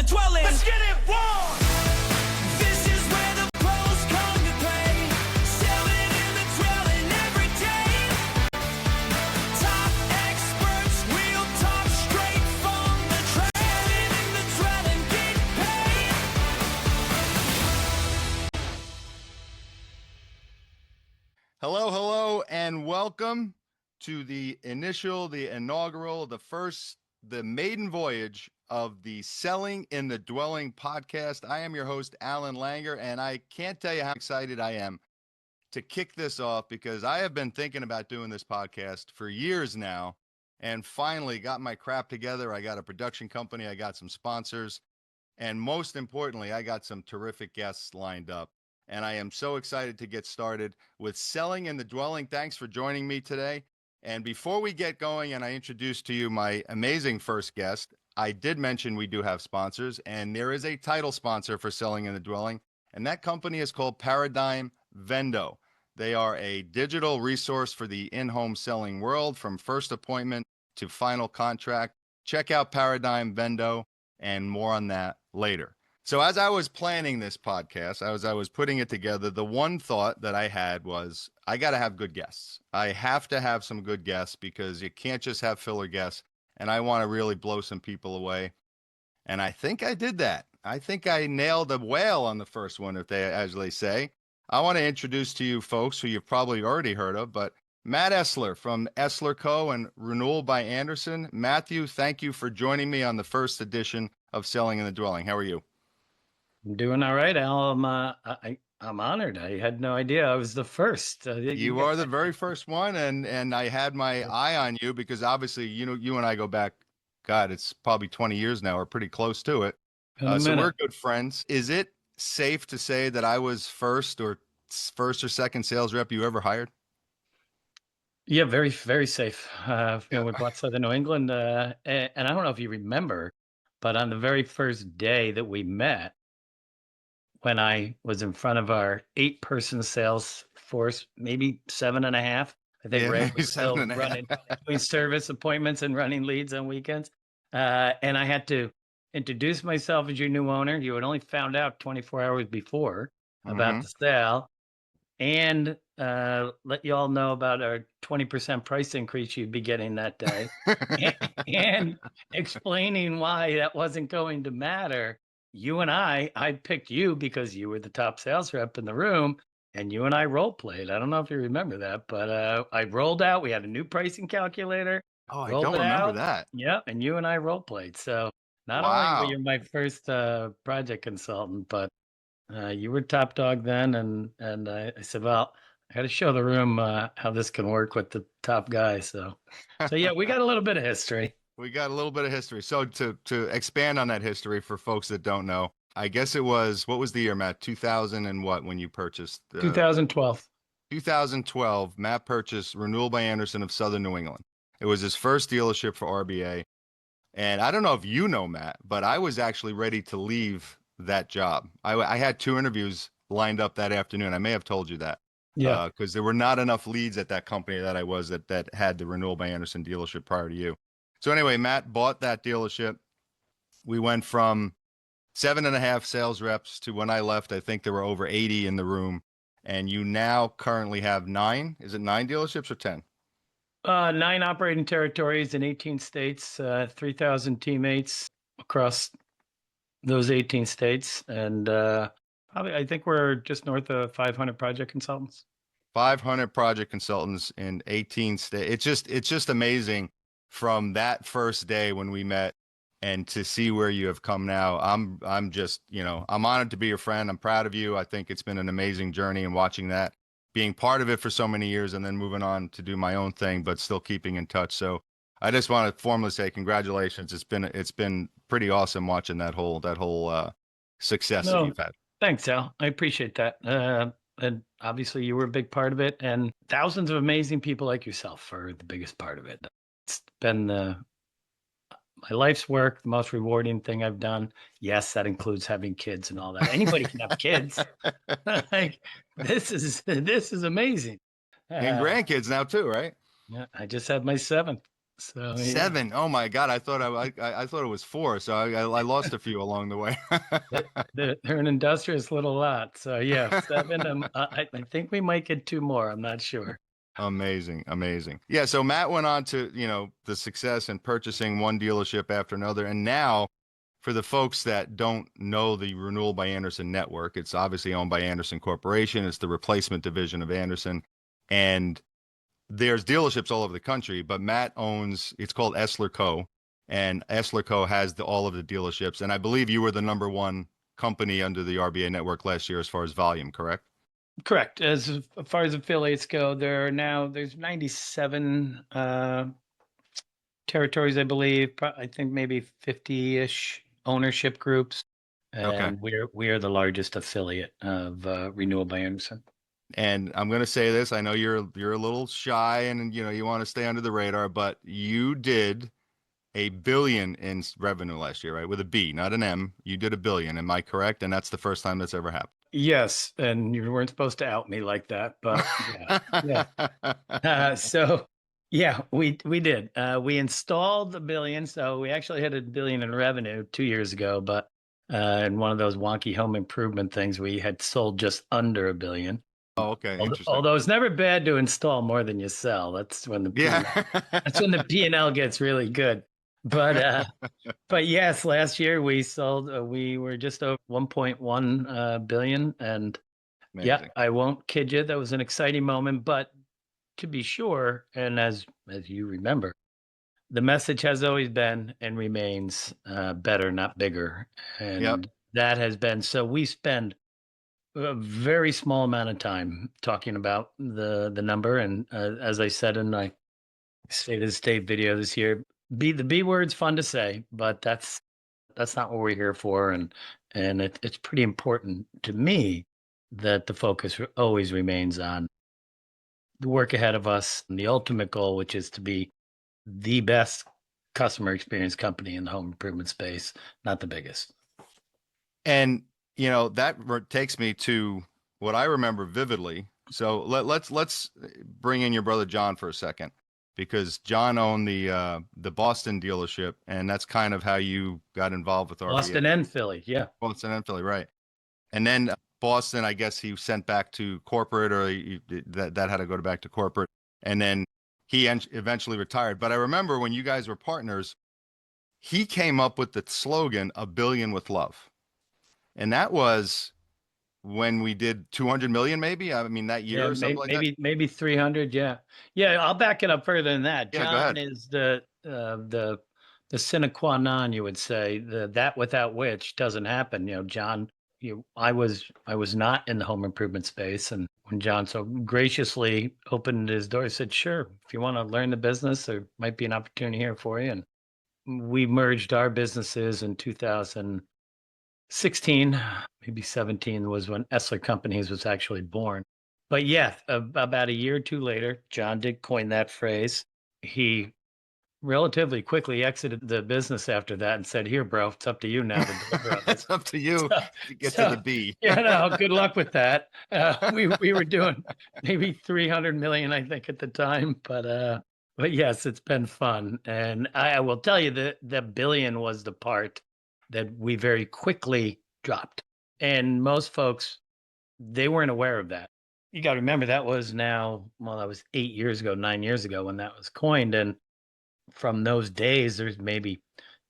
dwelling. Let's get it warm. This is where the pros come to play. Selling in the dwelling every day. Top experts, we'll talk straight from the track. Selling in the dwelling, get paid. Hello, and welcome to the inaugural, the maiden voyage of the Selling in the Dwelling podcast. I am your host, Alan Langer, and I can't tell you how excited I am to kick this off because I have been thinking about doing this podcast for years now and finally got my crap together. I got a production company, I got some sponsors, and most importantly, I got some terrific guests lined up. And I am so excited to get started with Selling in the Dwelling. Thanks for joining me today. And before we get going and I introduce to you my amazing first guest, I did mention we do have sponsors, and there is a title sponsor for Selling in the Dwelling, and that company is called Paradigm Vendo. They are a digital resource for the in-home selling world, from first appointment to final contract. Check out Paradigm Vendo, and more on that later. So as I was planning this podcast, as I was putting it together, the one thought that I had was, I got to have good guests. I have to have some good guests because you can't just have filler guests. And I want to really blow some people away. And I think I did that. I think I nailed the whale on the first one, as they say. I want to introduce to you folks who you've probably already heard of, but Matt Esler from Esler Co. and Renewal by Andersen. Matthew, thank you for joining me on the first edition of Selling in the Dwelling. How are you? I'm doing all right, Al. I'm honored. I had no idea I was the first. You are the very first one, and I had my eye on you because obviously, you and I go back, God, it's probably 20 years now, or pretty close to it. So we're good friends. Is it safe to say that I was first or second sales rep you ever hired? Yeah, very, very safe. We bought Southern New England, and I don't know if you remember, but on the very first day that we met, when I was in front of our 8-person sales force, maybe 7.5. I think Ray was still running between service appointments and running leads on weekends. And I had to introduce myself as your new owner. You had only found out 24 hours before about the sale, and let you all know about our 20% price increase you'd be getting that day, and explaining why that wasn't going to matter. You and I picked you because you were the top sales rep in the room, and you and I role played. I don't know if you remember that, but I rolled out. We had a new pricing calculator. Oh, I don't remember that. Yeah, and you and I role played. So not only were you my first project consultant, but you were top dog then. And I said, well, I got to show the room how this can work with the top guy. So yeah, we got a little bit of history. We got a little bit of history. So to expand on that history for folks that don't know, I guess it was, what was the year, Matt? 2000 and what, when you purchased? 2012. 2012, Matt purchased Renewal by Andersen of Southern New England. It was his first dealership for RBA. And I don't know if you know, Matt, but I was actually ready to leave that job. I had 2 interviews lined up that afternoon. I may have told you that. Yeah. Because there were not enough leads at that company that I was that had the Renewal by Andersen dealership prior to you. So anyway, Matt bought that dealership. We went from 7.5 sales reps to, when I left, I think there were over 80 in the room. And you now currently have 9. Is it 9 dealerships or 10? 9 operating territories in 18 states, 3,000 teammates across those 18 states. And probably, I think we're just north of 500 project consultants. 500 project consultants in 18 states. It's just amazing. From that first day when we met and to see where you have come now, I'm just, I'm honored to be your friend. I'm proud of you. I think it's been an amazing journey, and watching that, being part of it for so many years and then moving on to do my own thing, but still keeping in touch. So I just want to formally say congratulations. It's been pretty awesome watching that whole success that you've had. Thanks, Al. I appreciate that. And obviously you were a big part of it, and thousands of amazing people like yourself are the biggest part of it. It's been my life's work, the most rewarding thing I've done. Yes, that includes having kids and all that. Anybody can have kids. Like, this is amazing. And grandkids now too, right? Yeah, I just had my 7th. So yeah, 7. Oh my God. I thought it was 4. So I lost a few along the way. they're an industrious little lot. So yeah, 7. I think we might get 2 more. I'm not sure. Amazing, amazing. Yeah, so Matt went on to, the success in purchasing one dealership after another. And now, for the folks that don't know the Renewal by Andersen network, it's obviously owned by Andersen Corporation. It's the replacement division of Andersen. And there's dealerships all over the country, but Matt owns, it's called Esler Co. And Esler Co. has all of the dealerships. And I believe you were the number one company under the RBA network last year as far as volume, correct? Correct. As far as affiliates go, there's 97 territories, I believe. I think maybe 50-ish ownership groups, Okay. and we are the largest affiliate of Renewal by Andersen. And I'm going to say this, I know you're a little shy and you want to stay under the radar, but you did $1 billion in revenue last year, right? With a B, not an M. You did $1 billion. Am I correct? And that's the first time that's ever happened. Yes, and you weren't supposed to out me like that, but yeah. So yeah, we did. We installed $1 billion, so we actually had $1 billion in revenue 2 years ago, but in one of those wonky home improvement things, we had sold just under $1 billion. Oh, okay, interesting. Although it's never bad to install more than you sell. That's when the Yeah. that's when the P&L gets really good. But yes, last year we sold. We were just over 1.1 billion, and yeah, Amazing. I won't kid you, that was an exciting moment. But to be sure, and as you remember, the message has always been and remains better, not bigger, Yep. and that has been. So we spend a very small amount of time talking about the number, and as I said in my State of the State video this year, the B word's fun to say, but that's not what we're here for, and it's pretty important to me that the focus always remains on the work ahead of us and the ultimate goal, which is to be the best customer experience company in the home improvement space, not the biggest. And that takes me to what I remember vividly. So let's bring in your brother John for a second, because John owned the Boston dealership, and that's kind of how you got involved with RBA. Boston and Philly, yeah. Boston and Philly, right? And then Boston, I guess he sent back to corporate, or that had to go back to corporate, and then he eventually retired. But I remember when you guys were partners, he came up with the slogan "1 billion with love," and that was when we did 200 million, maybe. I mean, that year or something like that. Maybe 300. Yeah. I'll back it up further than that. Yeah, go John ahead. is the sine qua non, you would say, that without which doesn't happen. John, I was not in the home improvement space, and when John so graciously opened his door, he said, "Sure, if you want to learn the business, there might be an opportunity here for you." And we merged our businesses in 2016, maybe 17 was when Esler Companies was actually born. But yeah, about a year or two later, John did coin that phrase. He relatively quickly exited the business after that and said, "Here, bro, it's up to you now to deliver on this." It's up to you to get to the B. Good luck with that. We were doing maybe 300 million, I think, at the time, but yes, it's been fun. And I will tell you that the billion was the part that we very quickly dropped. And most folks, they weren't aware of that. You got to remember that was 8 years ago, 9 years ago when that was coined. And from those days, there's maybe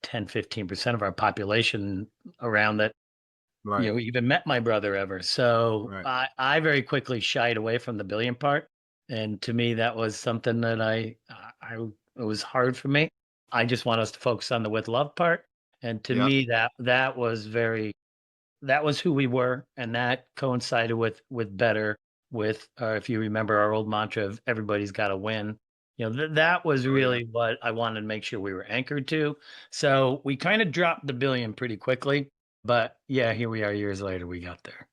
10, 15% of our population around that, Right. even met my brother ever. So Right. I very quickly shied away from the billion part. And to me, that was something that it was hard for me. I just want us to focus on the with love part. And to Yep. me, that was who we were. And that coincided with better, if you remember our old mantra of everybody's got to win. That was really what I wanted to make sure we were anchored to. So we kind of dropped the billion pretty quickly, but yeah, here we are years later, we got there.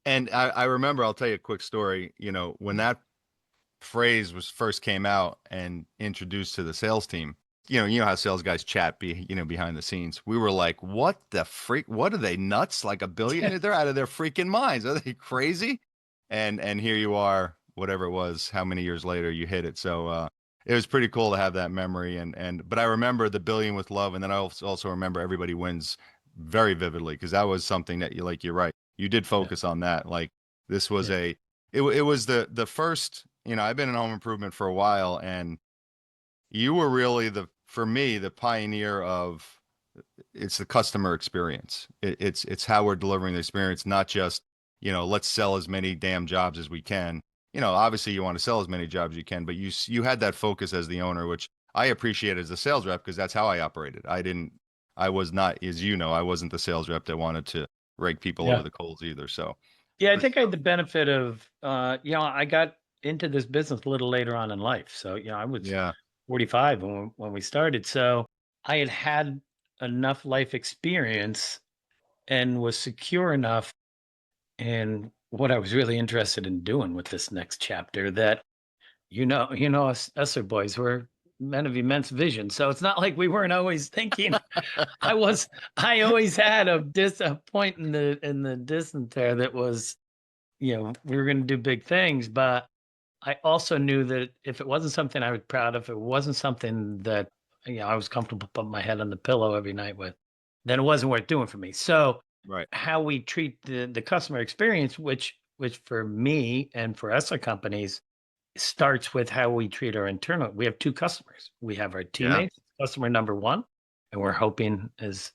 And I remember, I'll tell you a quick story. When that phrase first came out and introduced to the sales team, you know how sales guys chat behind the scenes. We were like, what the freak? What are they, nuts? Like $1 billion? They're out of their freaking minds. Are they crazy? And here you are, whatever it was, how many years later you hit it. So it was pretty cool to have that memory. But I remember the billion with love. And then I also remember everybody wins very vividly, because that was something that you're right. You did Yeah. focus on that. Like this was Yeah. it was the first, I've been in home improvement for a while, and you were really for me, the pioneer of, it's the customer experience. It's how we're delivering the experience, not just, let's sell as many damn jobs as we can. Obviously you want to sell as many jobs as you can, but you had that focus as the owner, which I appreciate as a sales rep, because that's how I operated. I was not, as I wasn't the sales rep that wanted to rake people over Yeah. the coals either. So Yeah, I think I had the benefit of, I got into this business a little later on in life. So, I was yeah, 45 when we started. So I had enough life experience and was secure enough in what I was really interested in doing with this next chapter that, us Esser boys were men of immense vision. So it's not like we weren't always thinking. I was, I always had a point in the distance there that was, we were going to do big things, but I also knew that if it wasn't something I was proud of, it wasn't something that, I was comfortable putting my head on the pillow every night with, then it wasn't worth doing for me. So right. how we treat the customer experience, which for me and for Esler companies starts with how we treat our internal. We have two customers. We have our Yeah. teammates, customer number one, and we're hoping as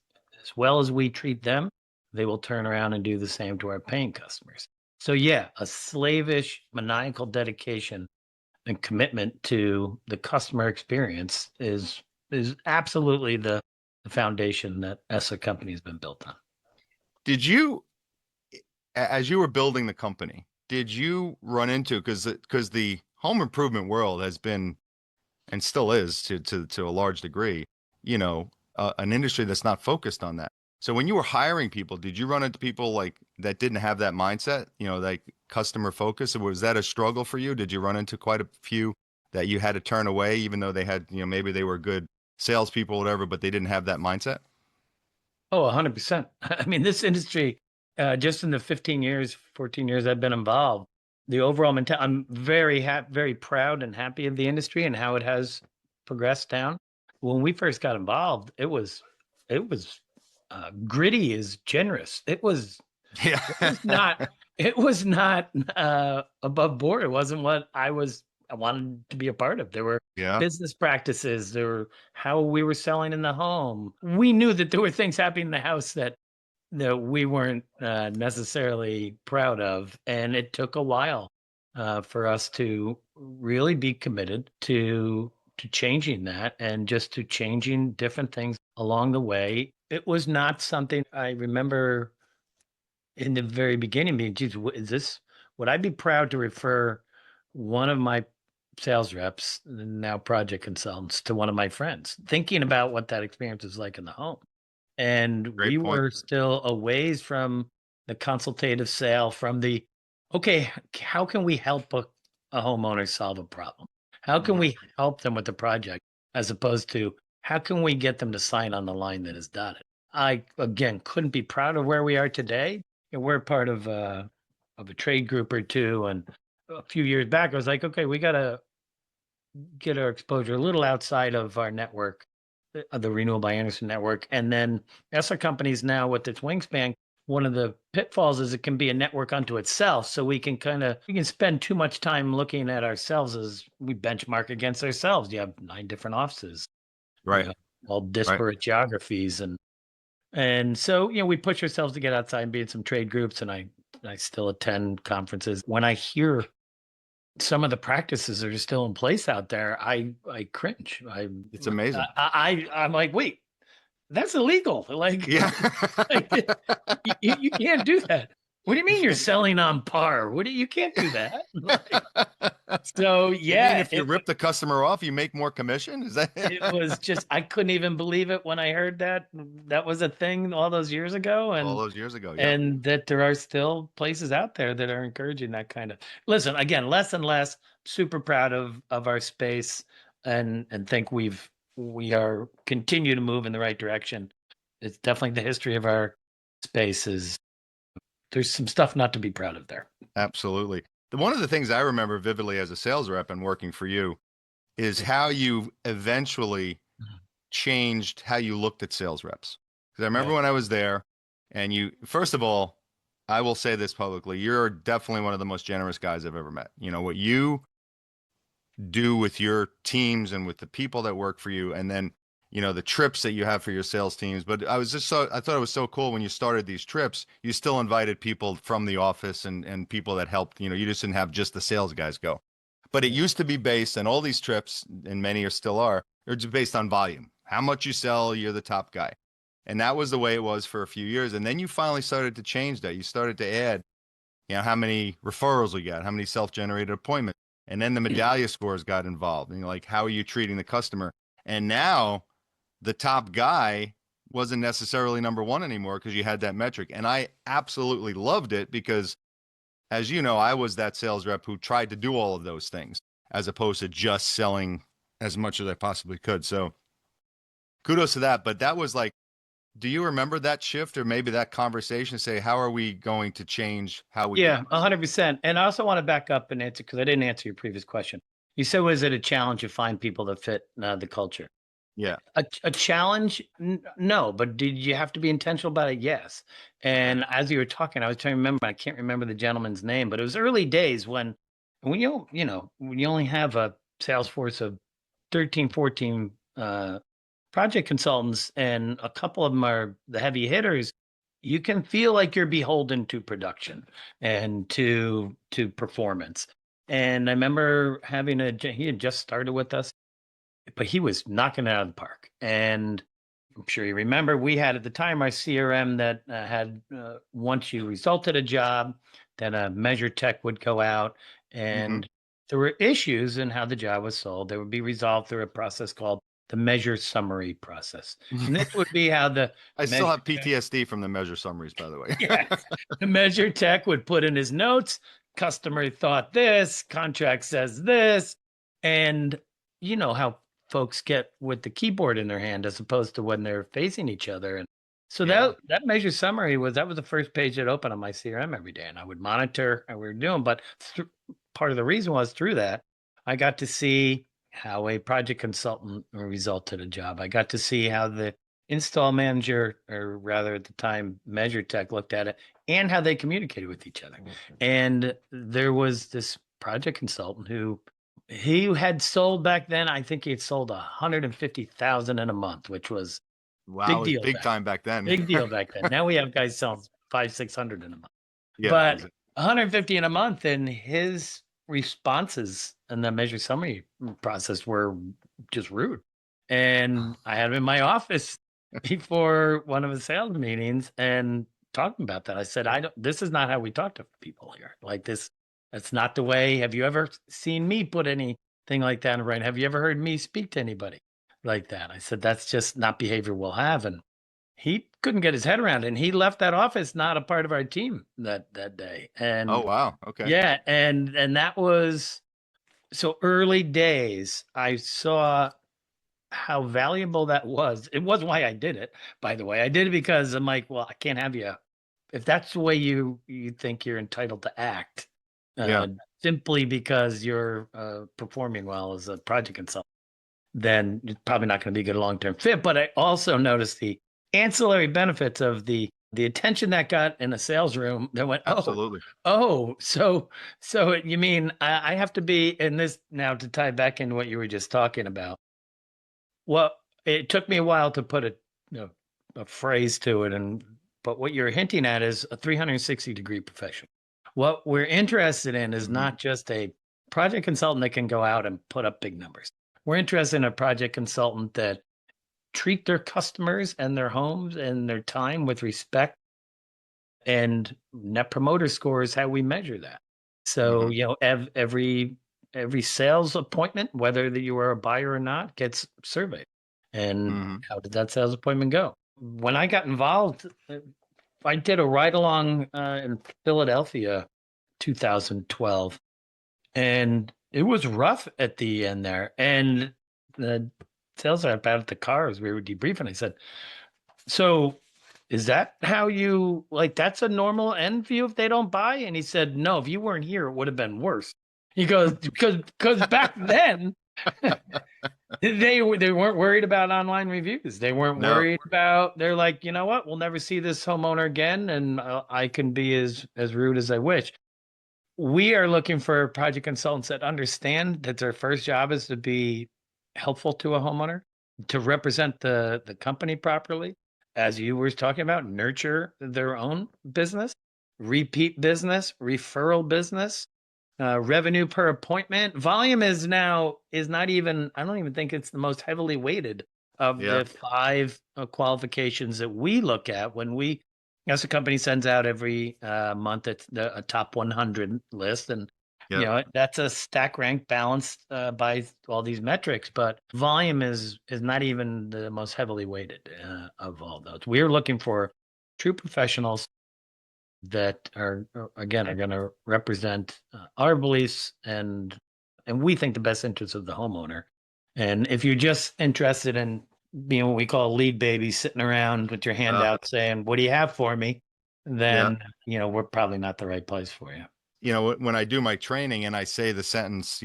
well as we treat them, they will turn around and do the same to our paying customers. So yeah, a slavish, maniacal dedication and commitment to the customer experience is absolutely the foundation that ESSA company has been built on. Did you, as you were building the company, did you run into, because the home improvement world has been, and still is to a large degree, an industry that's not focused on that. So when you were hiring people, did you run into people like that didn't have that mindset, like customer focus? Or was that a struggle for you? Did you run into quite a few that you had to turn away, even though they had, maybe they were good salespeople, whatever, but they didn't have that mindset? Oh, 100%. I mean, this industry, just in the 15 years, 14 years I've been involved, the overall mentality, I'm very proud and happy of the industry and how it has progressed down. When we first got involved, it was gritty is generous. Yeah. It was not, it was not above board. It wasn't what I wanted to be a part of. There were Yeah. business practices, there were how we were selling in the home. We knew that there were things happening in the house that we weren't necessarily proud of, and it took a while for us to really be committed to changing that and just to changing different things along the way. It was not something I remember in the very beginning being, geez, would I be proud to refer one of my sales reps, now project consultants, to one of my friends, thinking about what that experience is like in the home. And we Great point. were still a ways from the consultative sale, from the, okay, how can we help a homeowner solve a problem? How can Mhm. we help them with the project? As opposed to, how can we get them to sign on the line that is dotted? I, again, couldn't be proud of where we are today. And we're part of a trade group or two. And a few years back, I was like, okay, we got to get our exposure a little outside of our network, the Renewal by Andersen network. And then ESSA companies now with its wingspan, one of the pitfalls is it can be a network unto itself. So we can we can spend too much time looking at ourselves as we benchmark against ourselves. You have 9 different offices, you Right. know, all Right. disparate geographies. And so, we push ourselves to get outside and be in some trade groups. And I still attend conferences. When I hear some of the practices that are still in place out there, I cringe. It's amazing. I'm like, wait, that's illegal. Like, Yeah. like you can't do that. What do you mean you're selling on par? You can't do that. Like, so You mean yeah, if you rip the customer off, you make more commission? Is that it was just, I couldn't even believe it when I heard that that was a thing all those years ago. all those years ago? Yep. And that there are still places out there that are encouraging that kind of, listen, again, less and less. Super proud of our space, and think we are continue to move in the right direction. It's definitely the history of our space is, there's some stuff not to be proud of there. Absolutely. One of the things I remember vividly as a sales rep and working for you, is how you eventually changed how you looked at sales reps. Because I remember Right. when I was there, and you, first of all, I will say this publicly, you're definitely one of the most generous guys I've ever met. You know, what you do with your teams and with the people that work for you, and then, you know, the trips that you have for your sales teams. But I thought it was so cool when you started these trips, you still invited people from the office and people that helped, you know, you just didn't have just the sales guys go. But it Yeah. used to be based, and all these trips, and many are still are, they're just based on volume. How much you sell, you're the top guy. And that was the way it was for a few years. And then you finally started to change that. You started to add, you know, how many referrals we got, how many self-generated appointments. And then the medallia scores got involved. And you're like, how are you treating the customer? And now the top guy wasn't necessarily number one anymore because you had that metric. And I absolutely loved it because, as you know, I was that sales rep who tried to do all of those things as opposed to just selling as much as I possibly could. So kudos to that. But that was like, do you remember that shift or maybe that conversation? Say, how are we going to change how we do Yeah, this? 100%. And I also want to back up and answer because I didn't answer your previous question. You said, was it a challenge to find people that fit the culture? Yeah. A challenge? No, but did you have to be intentional about it? Yes. And as you were talking, I was trying to remember, I can't remember the gentleman's name, but it was early days when when you only have a sales force of 13, 14 project consultants and a couple of them are the heavy hitters, you can feel like you're beholden to production and to performance. And I remember he had just started with us, but he was knocking it out of the park. And I'm sure you remember we had at the time our CRM that had once you resulted a job, then a measure tech would go out, Mm-hmm. and there were issues in how the job was sold. They would be resolved through a process called the measure summary process, and this would be how the I still measure have PTSD from the measure summaries, by the way. yes, the measure tech would put in his notes. Customer thought this, contract says this, and you know how folks get with the keyboard in their hand as opposed to when they're facing each other. And so Yeah. that measure summary was the first page that opened on my CRM every day, and I would monitor how we were doing. But part of the reason was through that I got to see how a project consultant resulted a job. I got to see how the install manager, or rather at the time, measure tech looked at it and how they communicated with each other. And there was this project consultant who he had sold back then. I think he had sold 150,000 in a month, which was Wow, it big was deal big back. time back then. Big deal back then. Now we have guys selling 500-600 in a month, Yeah, but exactly. 150 in a month, and his responses in the measure summary process were just rude. And I had him in my office before one of the sales meetings and talking about that. I said, this is not how we talk to people here. Like this, that's not the way. Have you ever seen me put anything like that in writing? Have you ever heard me speak to anybody like that? I said, that's just not behavior we'll have. And he couldn't get his head around it. And he left that office not a part of our team that day. Oh, And wow. Okay. yeah, and that was so early days. I saw how valuable that was. It wasn't why I did it, by the way. I did it because I'm like, well, I can't have you if that's the way you think you're entitled to act, Yeah. simply because you're performing well as a project consultant, then it's probably not going to be a good long-term fit. But I also noticed the ancillary benefits of the attention that got in a sales room that went, Absolutely. so you mean I have to be in this now to tie back into what you were just talking about. Well, it took me a while to put a phrase to it, but what you're hinting at is a 360-degree professional. What we're interested in is Mhm. not just a project consultant that can go out and put up big numbers. We're interested in a project consultant that treat their customers and their homes and their time with respect, and net promoter score is how we measure that. So, Mhm. every sales appointment, whether that you are a buyer or not, gets surveyed. And Mhm. how did that sales appointment go? When I got involved, I did a ride along in Philadelphia, 2012, and it was rough at the end there. And the sales rep out at the car as we were debriefing, I said, "So, is that how you like? That's a normal end view if they don't buy?" And he said, "No, if you weren't here, it would have been worse." He goes, because back then They weren't worried about online reviews. They weren't No. worried about. They're like, you know what? We'll never see this homeowner again, and I can be as rude as I wish. We are looking for project consultants that understand that their first job is to be helpful to a homeowner, to represent the company properly, as you were talking about, nurture their own business, repeat business, referral business, revenue per appointment. Volume is not even, I don't even think it's the most heavily weighted of Yeah. the five qualifications that we look at when we, as a company, sends out every month it's a top 100 list, and Yeah. that's a stack rank balanced by all these metrics. But volume is not even the most heavily weighted of all those. We're looking for true professionals that are again are going to represent our beliefs and we think the best interests of the homeowner. And if you're just interested in being what we call a lead baby, sitting around with your hand Uh, out saying, "What do you have for me?" yeah. then we're probably not the right place for you. When I do my training and I say the sentence,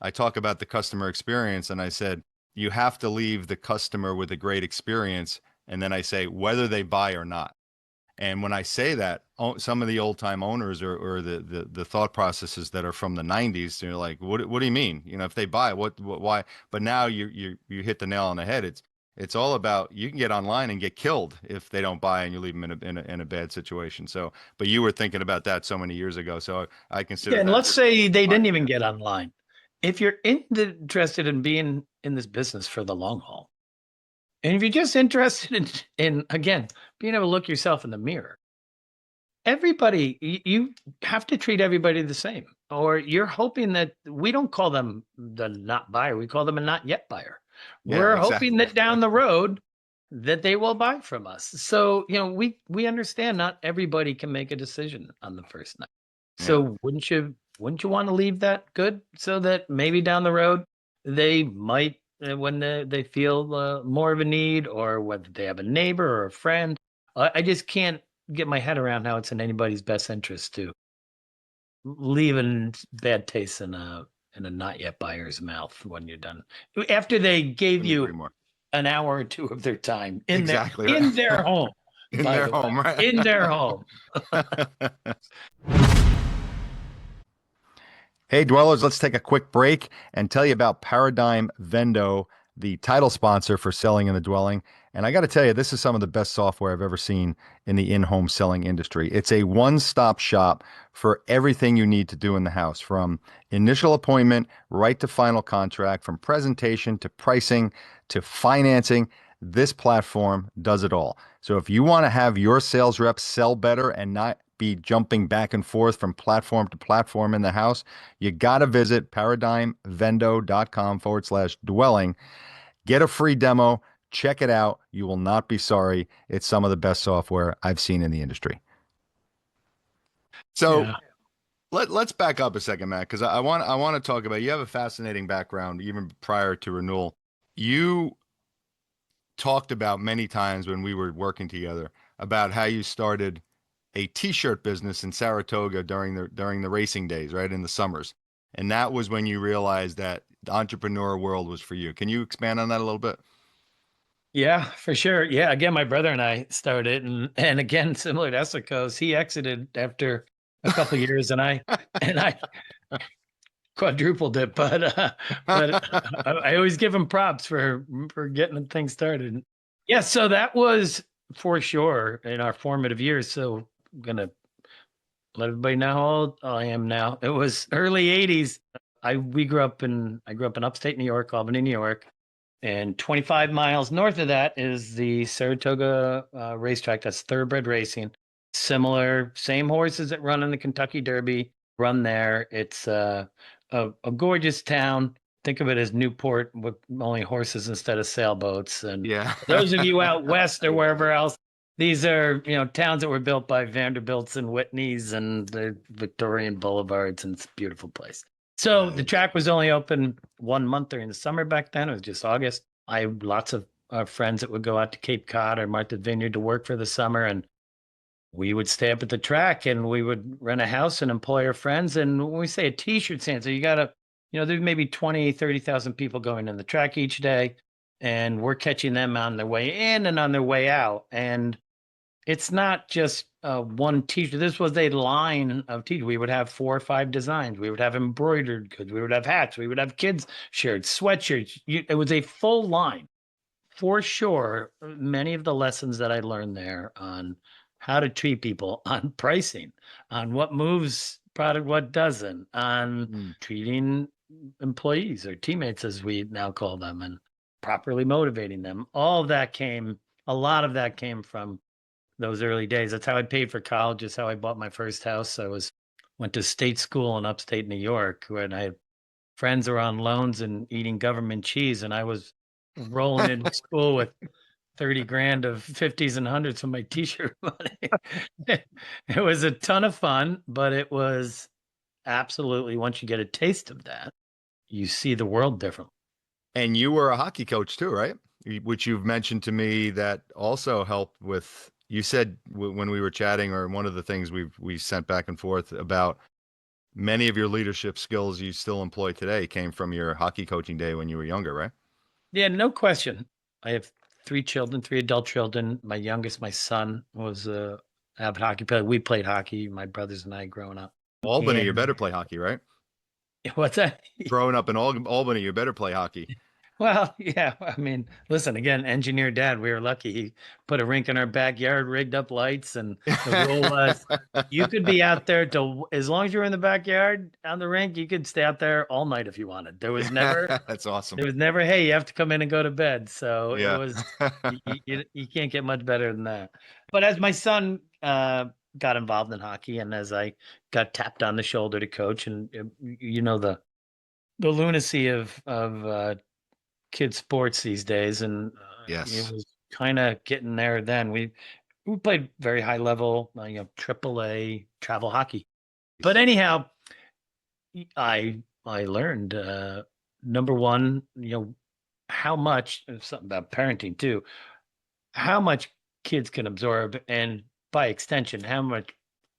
I talk about the customer experience and I said, you have to leave the customer with a great experience. And then I say, whether they buy or not. And when I say that, some of the old time owners or the thought processes that are from the 90s, they're like, what do you mean? If they buy, why? But now you hit the nail on the head. It's all about, you can get online and get killed if they don't buy and you leave them in a bad situation. So, but you were thinking about that so many years ago. So I consider Yeah, and that let's say they my didn't even get online. If you're interested in being in this business for the long haul, and if you're just interested in again being able to look yourself in the mirror, everybody, you have to treat everybody the same, or you're hoping that we don't call them the not buyer, we call them a not yet buyer. Yeah, We're hoping exactly. that down the road that they will buy from us. So, we understand not everybody can make a decision on the first night. Yeah. So wouldn't you want to leave that good so that maybe down the road they might when they feel more of a need, or whether they have a neighbor or a friend. I just can't get my head around how it's in anybody's best interest to leave a bad taste in a not yet buyer's mouth when you're done. After they gave Couldn't you agree more. an hour or two of their time Exactly right. in their home, In by their the way, home, right? in their home. Hey, dwellers, let's take a quick break and tell you about Paradigm Vendo, the title sponsor for selling in the dwelling. And I got to tell you, this is some of the best software I've ever seen in the in-home selling industry. It's a one-stop shop for everything you need to do in the house, from initial appointment right to final contract, from presentation to pricing to financing. This platform does it all. So if you want to have your sales reps sell better and not be jumping back and forth from platform to platform in the house, you got to visit paradigmvendo.com/dwelling. Get a free demo. Check it out. You will not be sorry. It's some of the best software I've seen in the industry. So Yeah. let's back up a second, Matt, because I want to talk about, you have a fascinating background even prior to Renewal. You talked about many times when we were working together about how you started a t-shirt business in Saratoga during the racing days, right, in the summers. And that was when you realized that the entrepreneur world was for you. Can you expand on that a little bit? Yeah, for sure. Yeah, again, my brother and I started, and again, similar to Esler, he exited after a couple of years, and I quadrupled it. But I always give him props for getting things started. Yeah, so that was for sure in our formative years. So I'm gonna let everybody know how old I am now. It was early '80s. I grew up in upstate New York, Albany, New York. And 25 miles north of that is the Saratoga racetrack. That's thoroughbred racing. Similar, same horses that run in the Kentucky Derby run there. It's a gorgeous town. Think of it as Newport with only horses instead of sailboats. And Yeah. for those of you out west or wherever else, these are towns that were built by Vanderbilts and Whitneys and the Victorian boulevards, and it's a beautiful place. So the track was only open 1 month during the summer back then. It was just August. I have lots of friends that would go out to Cape Cod or Martha's Vineyard to work for the summer, and we would stay up at the track and we would rent a house and employ our friends. And when we say a t-shirt stand, so you got to there's maybe 20, 30,000 people going in the track each day, and we're catching them on their way in and on their way out. And it's not just one teacher. This was a line of teachers. We would have 4 or 5 designs. We would have embroidered goods. We would have hats. We would have kids' shirts, sweatshirts. It was a full line. For sure, many of the lessons that I learned there on how to treat people, on pricing, on what moves product, what doesn't, on Mm. treating employees or teammates, as we now call them, and properly motivating them. All of that a lot of that came from those early days. That's how I paid for college. It's how I bought my first house. Went to state school in upstate New York, when I had friends were on loans and eating government cheese, and I was rolling into school with 30 grand of 50s and hundreds from my t-shirt money. It was a ton of fun, but it was absolutely, once you get a taste of that, you see the world differently. And you were a hockey coach too, right? Which you've mentioned to me that also helped with, you said when we were chatting, or one of the things we sent back and forth about, many of your leadership skills you still employ today came from your hockey coaching day when you were younger, right? Yeah, no question. I have 3 children, 3 adult children. My youngest, my son, was a avid hockey player. We played hockey, my brothers and I, growing up. Albany, you And better play hockey, right? what's that? Growing up in Albany, you better play hockey. Well, yeah. I mean, listen, again, engineer dad, we were lucky. He put a rink in our backyard, rigged up lights, and the rule was you could be out there till, as long as you were in the backyard on the rink, you could stay out there all night if you wanted. That's awesome. There was never, hey, you have to come in and go to bed. So it Yeah. was, you can't get much better than that. But as my son got involved in hockey, and as I got tapped on the shoulder to coach, and the lunacy of kid sports these days, and Yes. it was kind of getting there. Then we played very high level, AAA travel hockey. But anyhow, I learned number one, how much, something about parenting too, how much kids can absorb, and by extension, how much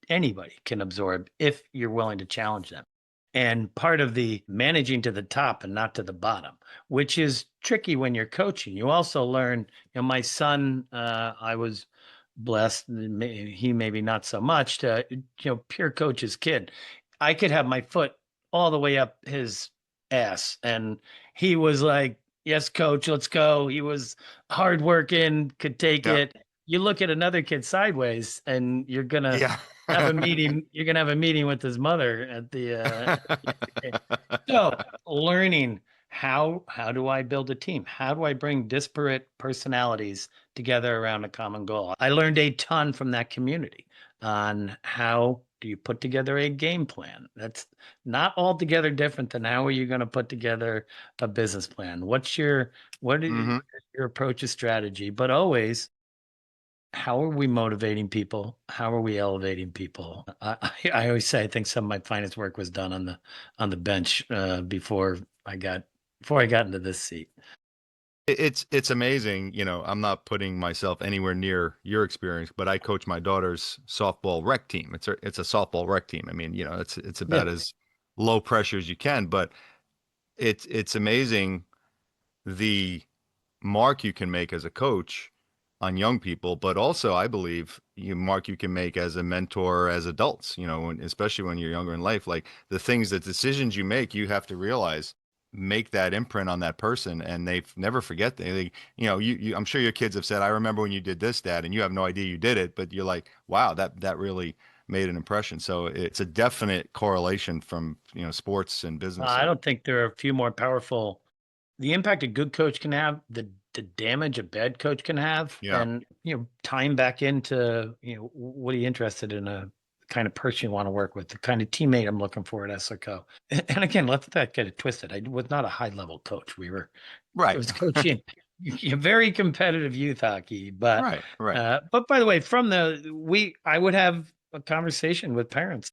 anybody can absorb if you're willing to challenge them. And part of the managing to the top and not to the bottom, which is tricky when you're coaching. You also learn, my son, I was blessed, he maybe not so much, to, peer coach his kid. I could have my foot all the way up his ass, and he was like, yes, coach, let's go. He was hardworking, could take Yeah. it. You look at another kid sideways, and you're gonna Yeah. have a meeting. You're gonna have a meeting with his mother at the. So learning how do I build a team? How do I bring disparate personalities together around a common goal? I learned a ton from that community on how do you put together a game plan. That's not altogether different than how are you going to put together a business plan. What is Mhm. your approach, a strategy? But always, how are we motivating people? How are we elevating people? I always say I think some of my finest work was done on the bench before I got into this seat. It's amazing. I'm not putting myself anywhere near your experience, but I coach my daughter's softball rec team. It's a softball rec team. I mean, it's about Yeah. as low pressure as you can, but it's amazing the mark you can make as a coach on young people, but also I believe mark you can make as a mentor as adults, especially when you're younger in life, like the decisions you make, you have to realize make that imprint on that person, and they never forget. I'm sure your kids have said, I remember when you did this, dad, and you have no idea you did it, but you're like, wow, that really made an impression. So it's a definite correlation from, sports and business. I don't think there are a few more powerful. The impact a good coach can have, the damage a bad coach can have, Yeah. and time back into what are you interested in, a kind of person you want to work with, the kind of teammate I'm looking for at Esler. And again, let's not get it twisted. I was not a high level coach. I Right. was coaching very competitive youth hockey, but Right. but by the way, I would have a conversation with parents.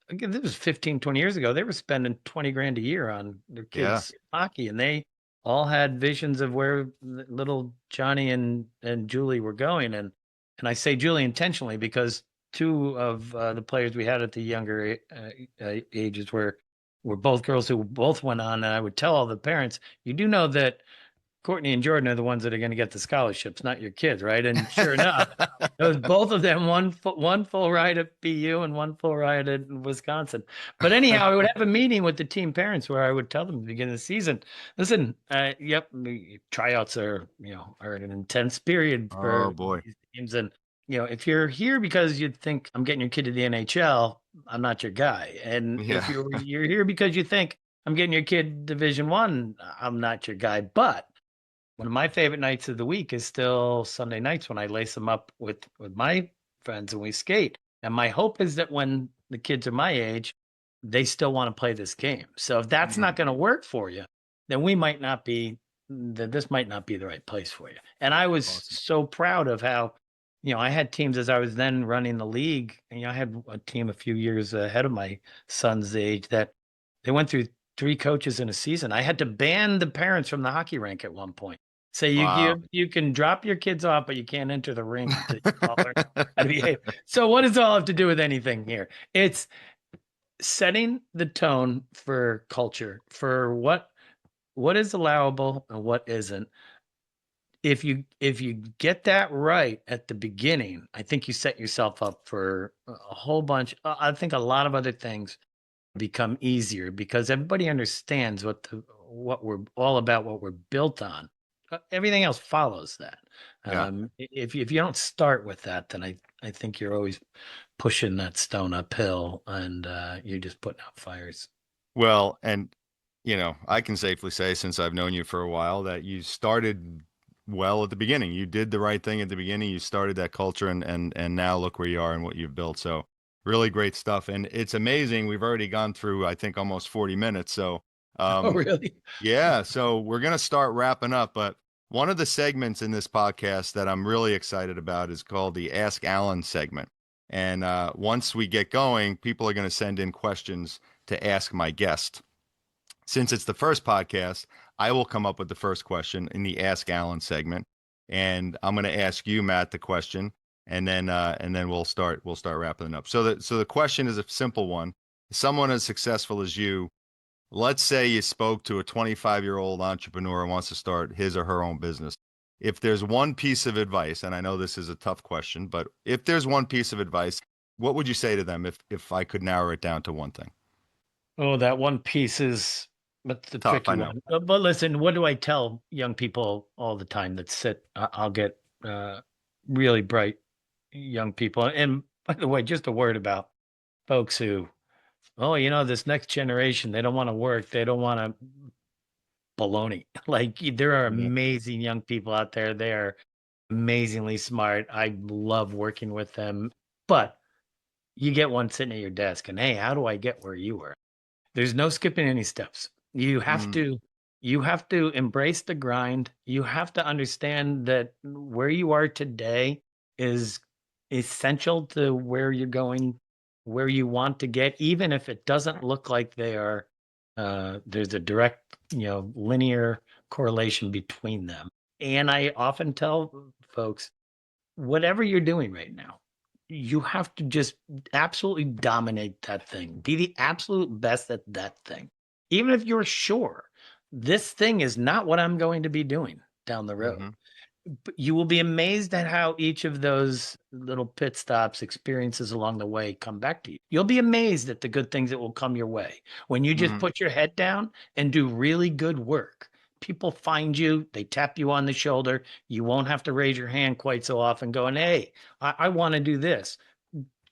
Again, this was 15, 20 years ago. They were spending 20 grand a year on their kids' hockey, and they all had visions of where little Johnny and Julie were going. And I say Julie intentionally because 2 of the players we had at the younger ages were were both girls who both went on, and I would tell all the parents, you do know that Courtney and Jordan are the ones that are going to get the scholarships, not your kids, right? And sure enough, it was both of them, one full ride at BU and one full ride at Wisconsin. But anyhow, I would have a meeting with the team parents where I would tell them at the beginning of the season, listen, yep, tryouts are an intense period Oh for boy. these teams. And, if you're here because you think I'm getting your kid to the NHL, I'm not your guy. And if Yeah. you're here because you think I'm getting your kid Division 1, I'm not your guy. But one of my favorite nights of the week is still Sunday nights when I lace them up with my friends and we skate. And my hope is that when the kids are my age, they still want to play this game. So if that's Mhm. not going to work for you, then this might not be the right place for you. And I was Awesome. so proud of how, I had teams as I was then running the league. And, I had a team a few years ahead of my son's age that they went through 3 coaches in a season. I had to ban the parents from the hockey rink at one point. Say Wow. you can drop your kids off, but you can't enter the rink until you all learn how to behave. So what does it all have to do with anything here? It's setting the tone for culture, for what is allowable and what isn't. If you get that right at the beginning, I think you set yourself up for a whole bunch. I think a lot of other things become easier because everybody understands what we're all about, what we're built on. Everything else follows that. Yeah. If you don't start with that, then I think you're always pushing that stone uphill, and you're just putting out fires. Well, and I can safely say, since I've known you for a while, that you started well at the beginning. You did the right thing at the beginning. You started that culture, and now look where you are and what you've built. So really great stuff. And it's amazing. We've already gone through, I think, almost 40 minutes. So Oh, really? yeah, so we're gonna start wrapping up, but one of the segments in this podcast that I'm really excited about is called the Ask Alan segment. And once we get going, people are going to send in questions to ask my guest. Since it's the first podcast, I will come up with the first question in the Ask Alan segment, and I'm going to ask you, Matt, the question, and then we'll start wrapping it up. So the question is a simple one. Someone as successful as you, let's say you spoke to a 25-year-old entrepreneur who wants to start his or her own business. If there's one piece of advice, and I know this is a tough question, but if there's one piece of advice, what would you say to them if I could narrow it down to one thing? Oh, that one piece is that's the Tough, tricky I know. one. But listen, what do I tell young people all the time that sit? I'll get really bright young people. And by the way, just a word about folks who, oh, this next generation, they don't want to work. They don't want to baloney. Like there are Yeah. amazing young people out there. They are amazingly smart. I love working with them. But you get one sitting at your desk and, hey, how do I get where you were? There's no skipping any steps. You have Mm, to you have to embrace the grind. You have to understand that where you are today is essential to where you're going, where you want to get, even if it doesn't look like they are. There's a direct, linear correlation between them. And I often tell folks, whatever you're doing right now, you have to just absolutely dominate that thing. Be the absolute best at that thing. Even if you're sure this thing is not what I'm going to be doing down the road. hmm But you will be amazed at how each of those little pit stops, experiences along the way come back to you. You'll be amazed at the good things that will come your way. When you just hmm put your head down and do really good work, people find you, they tap you on the shoulder. You won't have to raise your hand quite so often going, hey, I want to do this.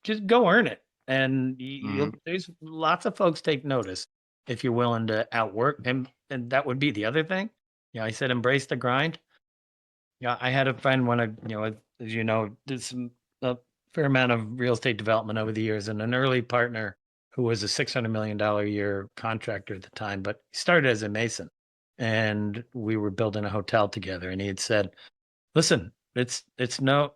Just go earn it. And hmm there's lots of folks take notice if you're willing to outwork. And that would be the other thing. I said, embrace the grind. Yeah, I had a friend when as you know, did a fair amount of real estate development over the years, and an early partner who was a $600 million a year contractor at the time, but he started as a mason, and we were building a hotel together. And he had said, "Listen, it's not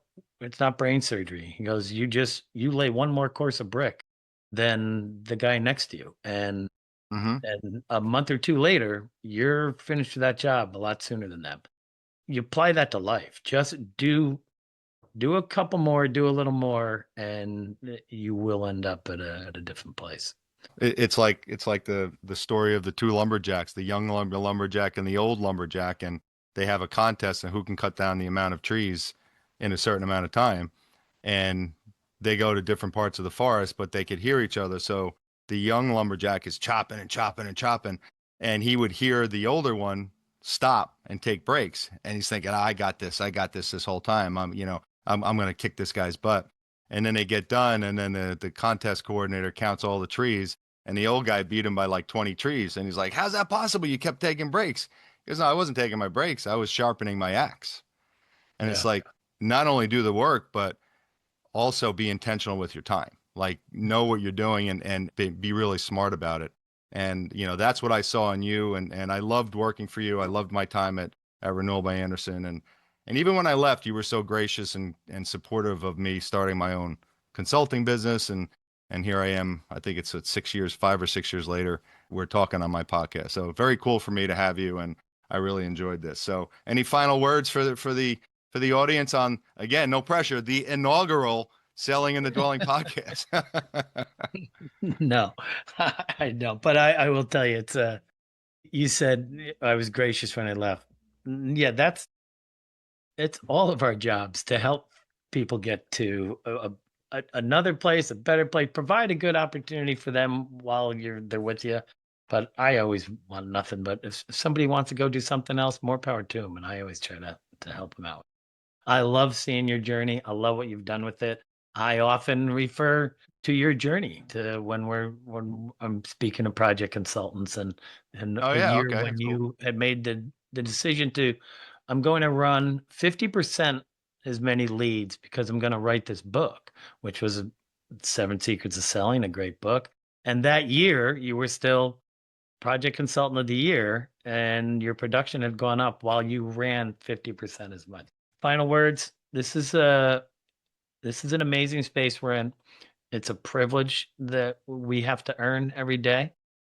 brain surgery." He goes, "You lay one more course of brick than the guy next to you, hmm and a month or two later, you're finished with that job a lot sooner than them." You apply that to life. Just do a couple more, do a little more, and you will end up at a different place. It's like the story of the two lumberjacks, the young lumberjack and the old lumberjack, and they have a contest and who can cut down the amount of trees in a certain amount of time. And they go to different parts of the forest, but they could hear each other. So the young lumberjack is chopping and chopping and chopping, and he would hear the older one stop and take breaks. And he's thinking, I got this whole time. I'm going to kick this guy's butt. And then they get done, and then the contest coordinator counts all the trees, and the old guy beat him by like 20 trees. And he's like, how's that possible? You kept taking breaks. He goes, no, I wasn't taking my breaks. I was sharpening my axe. And it's Yeah. like, not only do the work, but also be intentional with your time. Like, know what you're doing and be really smart about it. And, that's what I saw in you. And I loved working for you. I loved my time at Renewal by Andersen. And even when I left, you were so gracious and supportive of me starting my own consulting business. And here I am, I think it's 6 years, 5 or 6 years later, we're talking on my podcast. So very cool for me to have you. And I really enjoyed this. So any final words for the audience on, again, no pressure, the inaugural Selling in the Dwelling podcast? No, I don't. But I will tell you, you said I was gracious when I left. Yeah, it's all of our jobs to help people get to another place, a better place, provide a good opportunity for them while they're with you. But I always want nothing but if somebody wants to go do something else, more power to them. And I always try to help them out. I love seeing your journey. I love what you've done with it. I often refer to your journey to when I'm speaking to project consultants and Oh a yeah, year okay, when cool. you had made the decision to I'm going to run 50% as many leads because I'm going to write this book, which was 7 Secrets of Selling, a great book. And that year you were still project consultant of the year and your production had gone up while you ran 50% as much. Final words. This is an amazing space we're in. It's a privilege that we have to earn every day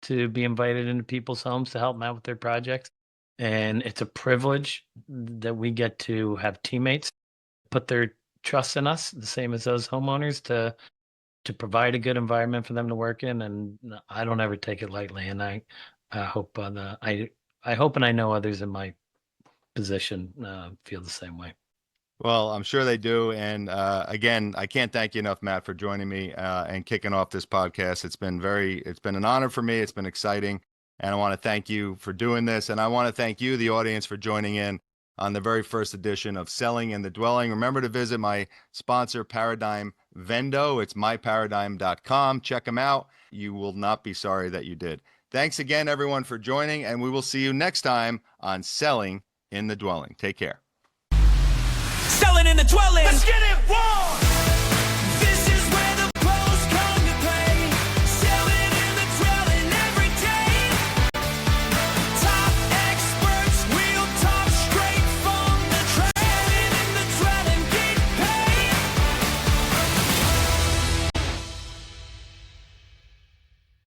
to be invited into people's homes to help them out with their projects. And it's a privilege that we get to have teammates put their trust in us, the same as those homeowners, to provide a good environment for them to work in. And I don't ever take it lightly. And I hope I hope and I know others in my position feel the same way. Well, I'm sure they do. And again, I can't thank you enough, Matt, for joining me and kicking off this podcast. It's been an honor for me. It's been exciting. And I want to thank you for doing this. And I want to thank you, the audience, for joining in on the very first edition of Selling in the Dwelling. Remember to visit my sponsor, Paradigm Vendo. It's myparadigm.com. Check them out. You will not be sorry that you did. Thanks again, everyone, for joining. And we will see you next time on Selling in the Dwelling. Take care. Selling in the dwelling. Let's get it.